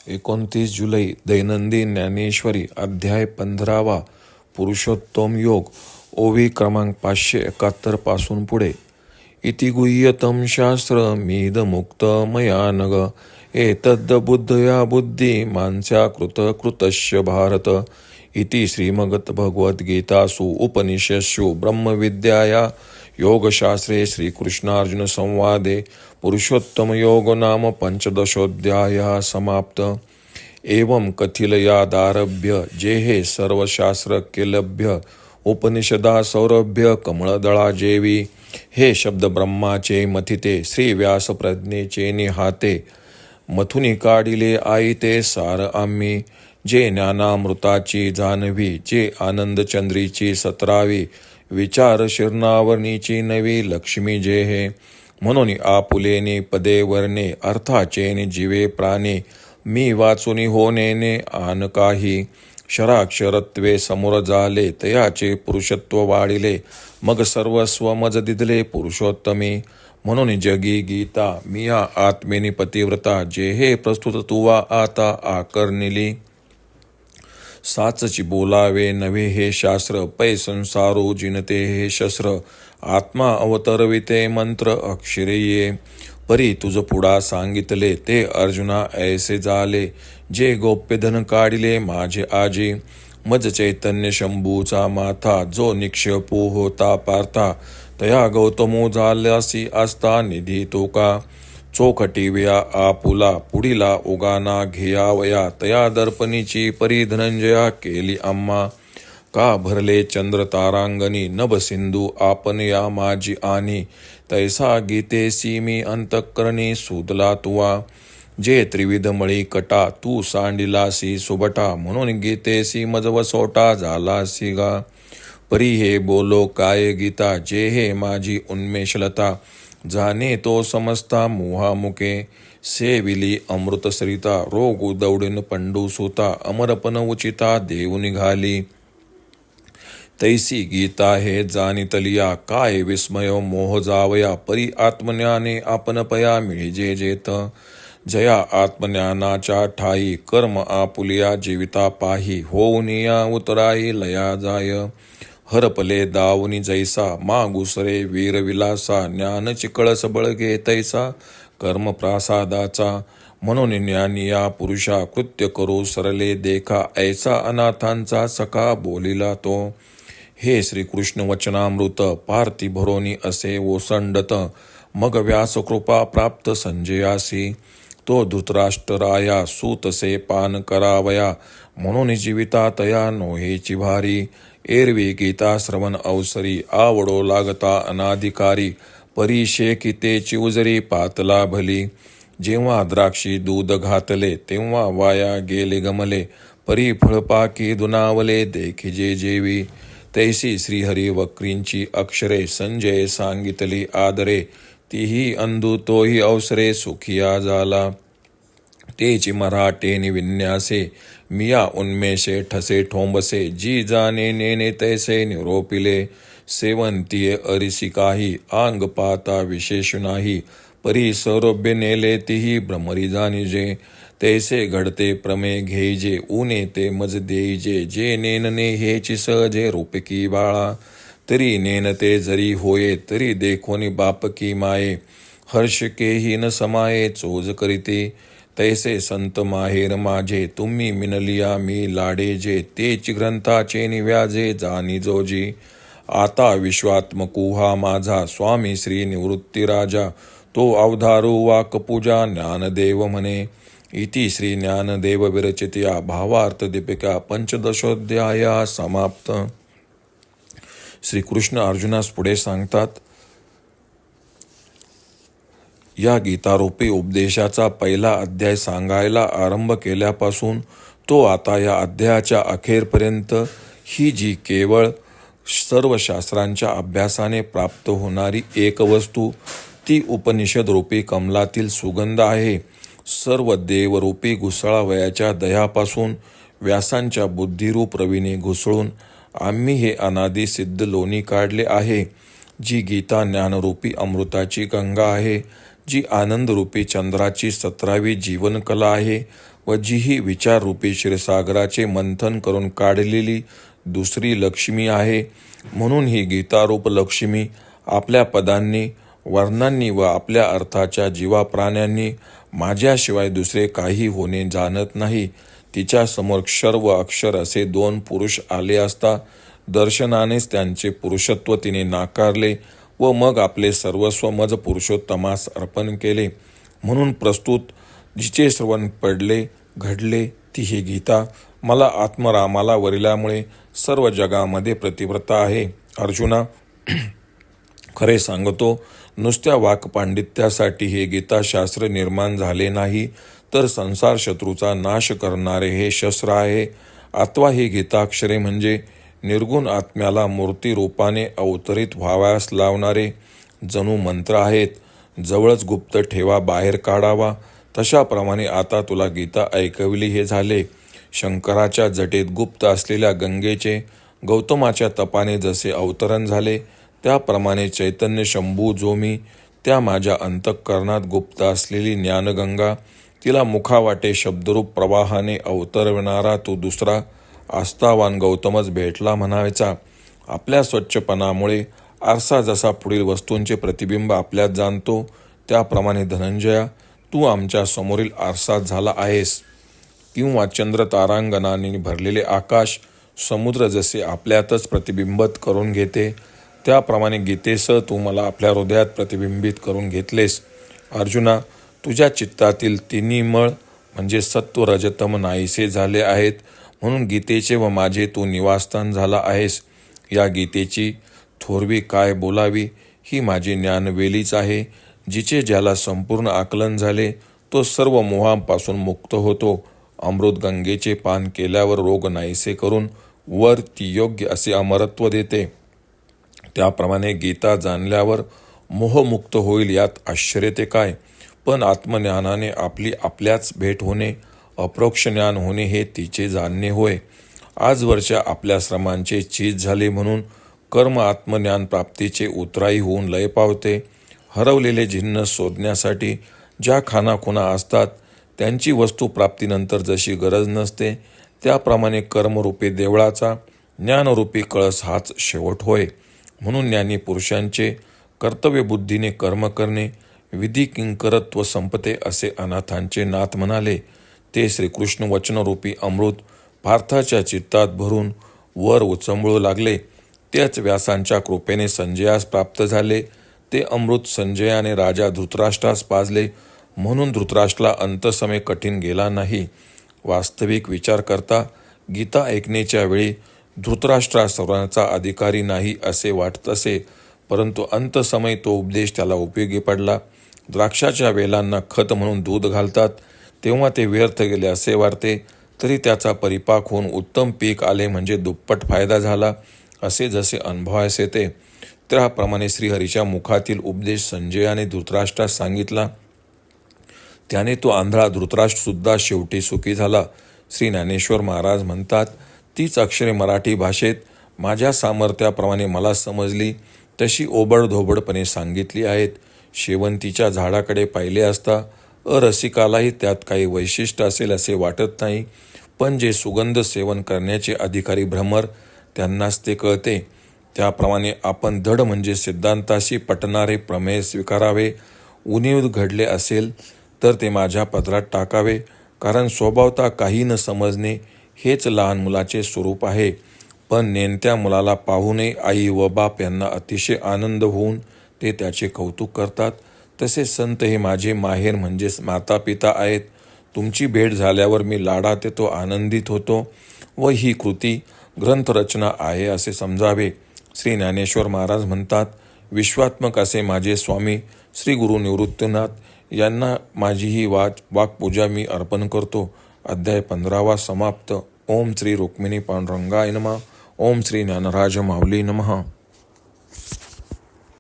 29 जुलै दैनंदिन ज्ञानेश्वरी अध्याय 15वा पुरुषोत्तम योग ओवी क्रमांक 571 पासून पुढे. इति गुह्यतम शास्त्र मीदमुक्त मया नग एतद्बुद्धया बुद्धी मानस्या कृतस्य भारत. इति श्रीमद् भगवद्गीतासु उपनिषत्सु ब्रह्मविद्याया योगशास्त्रे श्रीकृष्णार्जुन संवादे पुरुषोत्तम योग नाम पंचदशोऽध्यायः समाप्त. एवं कथिलयादारभ्य जे हे सर्व शास्त्र केलभ्य उपनिषदा सौरभ्य कमळदळा जेवी हे शब्द ब्रह्माचे मथिते श्री व्यास प्रज्ञेचे निहाते मथुनी काढिले आईते सार आम्ही. जे ज्ञानामृताची जानवी जे आनंदचंद्रीची सतरावी विचार शिरणावरणीची नवी लक्ष्मी जे हे. म्हणून आपुलेने पदे वर्णे अर्थाचेने जीवे प्राणे मी वाचुनी होणेने आन काही. शराक्षरत्वे समोर झाले तयाचे पुरुषत्व वाढिले मग सर्वस्व मज दिदले पुरुषोत्तमी. म्हणून जगी गीता मिया आत्मेनी पतिव्रता जे हे प्रस्तुत तुवा आता आकर्णिली. साचची बोलावे नव्हे हे शास्त्र पै संसारो जिनते हे शस्त्र. आत्मा अवतरविते मंत्र अक्षरे ये परी तुझ पुढा सांगितले ते अर्जुना ऐसे झाले. जे गोप्यधन काढिले माझे आजी मज चैतन्य शंभूचा माथा जो निक्षेपू होता पार्था तया गौतमो झाल्यासी असता निधी तो का. चोखटी व्या आपुला पुढीला उगाना घेयावया तया दर्पणीची परी धनंजया केली आम्हा. का भरले चंद्र तारांगणी नभ सिंधू आपण या माझी आनी तैसा गीतेसी मी अंतःकरणी सुदला तुवा. जे त्रिविध मळी कटा तू सांडिलासी सुबटा म्हणून गीतेसी मज वसोटा झालासी गा. परी हे बोलो काय गीता जे हे माझी उन्मेषलता जाने तो समजता मोहामुके. सेविली अमृतसरिता रोग दौडीन पंडू सुता अमरपन उचिता देव निघाली. तैसी गीता हे जानितलिया काय विस्मयो मोह जावया परी आत्मज्ञाने आपण पया मिळजे जेत. जया आत्मज्ञानाच्या ठाई कर्म आपुलिया जीविता पाही होऊनिया उतराई लया जाय. हरपले दावनी जैसा मागुसरे वीरविलासा ज्ञान चिकळस बळगे तैसा कर्म प्रासादाचा. म्हणून ज्ञानी या पुरुषा कृत्य करू सरले देखा ऐसा अनाथांचा सखा बोलिला तो. हे श्रीकृष्ण वचनामृत पार्थी भरोनी असे ओसंडत मग व्यास कृपा प्राप्त संजयासी. तो धृतराष्ट्राया सूतसे पान करावया म्हणून जीविता तया नोहेची भारी. एरवी गीता श्रवण अवसरी आवडो लागता अनाधिकारी परी शेकितेची उजरी पातला भली. जेव्हा द्राक्षी दूध घातले तेव्हा वाया गेले गमले परी फळपाकी दुनावले देखिजे जेवी. तैसी श्रीहरी वक्रींची अक्षरे संजय सांगितली आदरे तीही अंधू तोही अवसरे सुखिया झाला. तेची मराठेनी विन्यासे मिया उन्मेषे ठसे ठोंबसे जी जाणे नेने तैसे निरोपिले. सेवंतीये अरिसी काही आंग पाता विशेष नाही परी सौरभ्य नेले तीही भ्रमरी जाणिजे. तैसे घडते प्रमे घेईजे ऊने ते मज देईजे जे नेनने हेची सहजे रूपकी बाळा. तरी नेनते जरी होये तरी देखोनी बापकी माये हर्ष केही न समाये चोज करीते. तैसे संत माहेर माझे तुम्ही मिनलिया मी लाडे जे तेची ग्रंथाचे निव्याजे जाणी जोजी. आता विश्वात्मकू हा माझा स्वामी श्री निवृत्ती राजा तो अवधारू वाकपूजा ज्ञानदेव म्हणे. इति श्री ज्ञानदेव विरचितया भावार्थ दीपिका पंचदशोध्याया समाप्त. श्रीकृष्ण अर्जुनास पुढे सांगतात. या गीतारूपी उपदेशाचा पहिला अध्याय सांगायला आरंभ केल्यापासून तो आता या अध्यायाच्या अखेरपर्यंत ही जी केवळ सर्व शास्त्रांच्या अभ्यासाने प्राप्त होणारी एक वस्तू ती उपनिषद रूपी कमलातील सुगंध आहे. सर्व देवरूपी घुसळावयाच्या दह्यापासून व्यासांच्या बुद्धिरूप रवीने घुसळून आम्ही हे अनादी सिद्ध लोणी काढले आहे. जी गीता ज्ञानरूपी अमृताची गंगा आहे जी आनंदरूपी चंद्राची 17वी जीवनकला आहे. व जीही विचाररूपी क्षीरसागराचे मंथन करून काढलेली दुसरी लक्ष्मी आहे. म्हणून ही गीतारूप लक्ष्मी आपल्या पदांनी, वर्णांनी व आपल्या अर्थाच्या जीवाप्राण्यांनी माझ्याशिवाय दुसरे काही होणे जाणत नाही. तिच्यासमोर क्षर व अक्षर असे दोन पुरुष आले असता दर्शनानेच त्यांचे पुरुषत्व तिने नाकारले व मग आपले सर्वस्व मज पुरुषोत्तमास अर्पण केले. म्हणून प्रस्तुत जिचे श्रवण पडले घडले ती ही गीता मला आत्मरामाला वरिल्यामुळे सर्व जगामध्ये प्रतिव्रता आहे. अर्जुना, खरे सांगतो, नुसत्या वाक्पांडित्यासाठी हे गीताशास्त्र निर्माण झाले नाही, तर संसार शत्रूचा नाश करणारे हे शस्त्र आहे. अथवा ही गीताक्षरे म्हणजे निर्गुण आत्म्याला मूर्तिरूपाने अवतरित व्हावयास लावणारे जणू मंत्र आहेत. जवळच गुप्त ठेवा, बाहेर काढावा, तशाप्रमाणे आता तुला गीता ऐकविली हे झाले. शंकराच्या जटेत गुप्त असलेल्या गंगेचे गौतमाच्या तपाने जसे अवतरण झाले, त्याप्रमाणे चैतन्य शंभू जो मी, त्या माझ्या अंतःकरणात गुप्त असलेली ज्ञानगंगा, तिला मुखावाटे शब्दरूप प्रवाहाने अवतरविणारा तो दुसरा आस्थावान गौतमच भेटला म्हणायचा. आपल्या स्वच्छपणामुळे आरसा जसा पुढील वस्तूंचे प्रतिबिंब आपल्यात जाणतो, त्याप्रमाणे धनंजया, तू आमच्या समोरील आरसा झाला आहेस. किंवा चंद्र तारांगणांनी भरलेले आकाश, समुद्र जसे आपल्यातच प्रतिबिंबित करून घेते, त्याप्रमाणे गीतेसह तू मला आपल्या हृदयात प्रतिबिंबित करून घेतलेस. अर्जुना, तुझ्या चित्तातील तिन्ही मळ म्हणजे सत्व रजतम नाहीसे झाले आहेत, म्हणून गीतेचे व माझे तू निवासस्थान झाला आहेस. या गीतेची थोरवी काय बोलावी, ही माझी ज्ञानवेलीच आहे. जिचे ज्याला संपूर्ण आकलन झाले, तो सर्व मोहांपासून मुक्त होतो. अमृत गंगेचे पान केल्यावर रोग नाहीसे करून वर ती योग्य असे अमरत्व देते. त्याप्रमाणे गीता जाणल्यावर मोहमुक्त होईल, यात आश्चर्य ते काय. पण आत्मज्ञानाने आपली आपल्याच भेट होणे, अप्रोक्ष ज्ञान होणे हे तिचे जाणणे होय. आजवरच्या आपल्या श्रमांचे चीज झाले म्हणून कर्म आत्मज्ञान प्राप्तीचे उतराई होऊन लय पावते. हरवलेले जिन्नस शोधण्यासाठी ज्या खानाखुणा असतात, त्यांची वस्तू प्राप्तीनंतर जशी गरज नसते, त्याप्रमाणे कर्मरूपी देवळाचा ज्ञानरूपी कळस हाच शेवट होय. म्हणून ज्ञानी पुरुषांचे कर्तव्यबुद्धीने कर्म करणे विधी किंकरत्व संपते असे अनाथांचे नाथ म्हणाले. ते श्रीकृष्ण वचनरूपी अमृत पार्थाच्या चित्तात भरून वर उचंबळू लागले. तेच व्यासांच्या कृपेने संजयास प्राप्त झाले. ते अमृत संजयाने राजा धृतराष्ट्रास पाजले, म्हणून धृतराष्ट्राला अंतसमय कठीण गेला नाही. वास्तविक विचार करता गीता ऐकण्याच्या वेळी धृतराष्ट्रा सर्वांचा अधिकारी नाही असे वाटत असे, परंतु अंतसमय तो उपदेश त्याला उपयोगी पडला. द्राक्षाच्या वेलांना खत म्हणून दूध घालतात, तेव्हा ते व्यर्थ गेले असे वाटते, तरी त्याचा परिपाक होऊन उत्तम पीक आले म्हणजे दुप्पट फायदा झाला असे जसे अनुभवास येते. त्याप्रमाणे श्रीहरीच्या मुखातील उपदेश संजयाने धृतराष्ट्रास सांगितला. त्याने तो आंधळा धृतराष्ट्रसुद्धा शेवटी सुखी झाला. श्री ज्ञानेश्वर महाराज म्हणतात, तीच अक्षरे मराठी भाषेत माझ्या सामर्थ्याप्रमाणे मला समजली तशी ओबडधोबडपणे सांगितली आहेत. शेवंतीच्या झाडाकडे पाहिले असता अरसिकालाही त्यात काही वैशिष्ट्य असेल असे वाटत नाही, पण जे सुगंध सेवन करण्याचे अधिकारी भ्रमर, त्यांनाच ते कळते. त्याप्रमाणे आपण धड म्हणजे सिद्धांताशी पटणारे प्रमेय स्वीकारावे. उणीव घडले असेल तर ते माझ्या पदरात टाकावे, कारण स्वभावता काही न समजणे हेच लहान मुलाचे स्वरूप आहे. पण नेणत्या मुलाला पाहूनही आई व बाप यांना अतिशय आनंद होऊन ते त्याचे कौतुक करतात. तसे संत हे माझे माहेर म्हणजेच माता पिता आहेत. तुमची भेट झाल्यावर मी लाडात येतो, आनंदित होतो व ही कृती ग्रंथरचना आहे असे समजावे. श्री ज्ञानेश्वर महाराज म्हणतात, विश्वात्मक असे माझे स्वामी श्री गुरु निवृत्तीनाथ यांना माझी ही वाक्पूजा मी अर्पण करतो. अध्याय 15 समाप्त. ओम श्री रुक्मिणी पांडुरंगाय नमः. ओम श्री ज्ञानराज माऊली नमः.